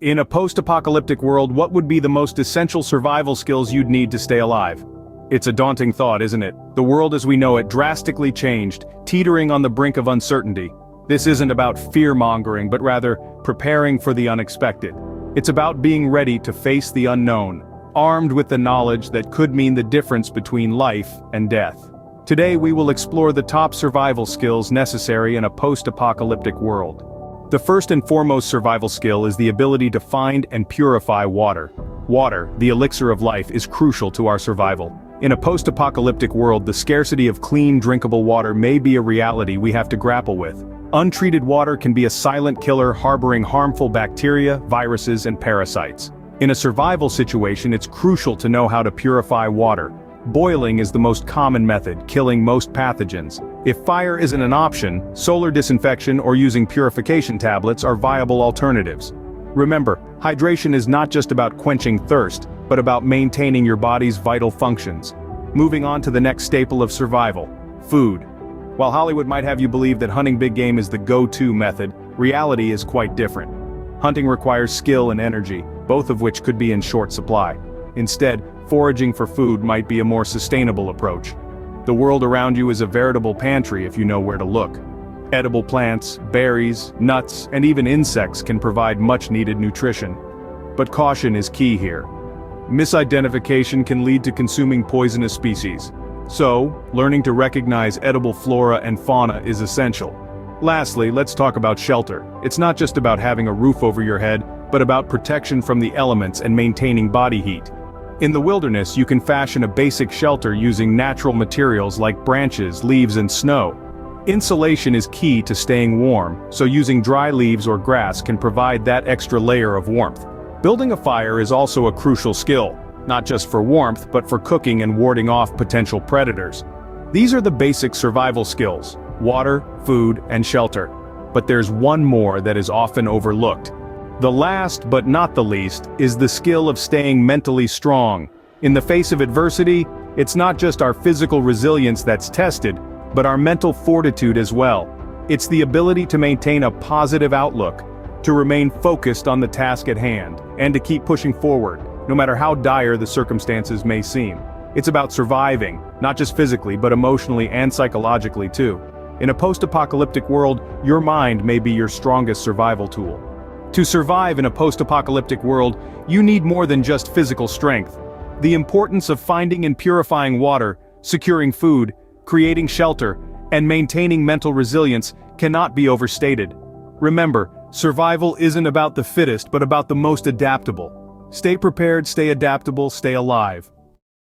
In a post-apocalyptic world, what would be the most essential survival skills you'd need to stay alive? It's a daunting thought, isn't it? The world as we know it drastically changed, teetering on the brink of uncertainty. This isn't about fear-mongering, but rather preparing for the unexpected. It's about being ready to face the unknown, armed with the knowledge that could mean the difference between life and death. Today we will explore the top survival skills necessary in a post-apocalyptic world. The first and foremost survival skill is the ability to find and purify water. Water, the elixir of life, is crucial to our survival. In a post-apocalyptic world, the scarcity of clean, drinkable water may be a reality we have to grapple with. Untreated water can be a silent killer harboring harmful bacteria, viruses, and parasites. In a survival situation, it's crucial to know how to purify water. Boiling is the most common method, killing most pathogens. If fire isn't an option, solar disinfection or using purification tablets are viable alternatives. Remember, hydration is not just about quenching thirst, but about maintaining your body's vital functions. Moving on to the next staple of survival: food. While Hollywood might have you believe that hunting big game is the go-to method, reality is quite different. Hunting requires skill and energy, both of which could be in short supply. Instead, foraging for food might be a more sustainable approach. The world around you is a veritable pantry if you know where to look. Edible plants, berries, nuts, and even insects can provide much-needed nutrition. But caution is key here. Misidentification can lead to consuming poisonous species. So, learning to recognize edible flora and fauna is essential. Lastly, let's talk about shelter. It's not just about having a roof over your head, but about protection from the elements and maintaining body heat. In the wilderness, you can fashion a basic shelter using natural materials like branches, leaves, and snow. Insulation is key to staying warm, so using dry leaves or grass can provide that extra layer of warmth. Building a fire is also a crucial skill, not just for warmth, but for cooking and warding off potential predators. These are the basic survival skills: water, food, and shelter. But there's one more that is often overlooked. The last, but not the least, is the skill of staying mentally strong. In the face of adversity, it's not just our physical resilience that's tested, but our mental fortitude as well. It's the ability to maintain a positive outlook, to remain focused on the task at hand, and to keep pushing forward, no matter how dire the circumstances may seem. It's about surviving, not just physically, but emotionally and psychologically too. In a post-apocalyptic world, your mind may be your strongest survival tool. To survive in a post-apocalyptic world, you need more than just physical strength. The importance of finding and purifying water, securing food, creating shelter, and maintaining mental resilience cannot be overstated. Remember, survival isn't about the fittest but about the most adaptable. Stay prepared, stay adaptable, stay alive.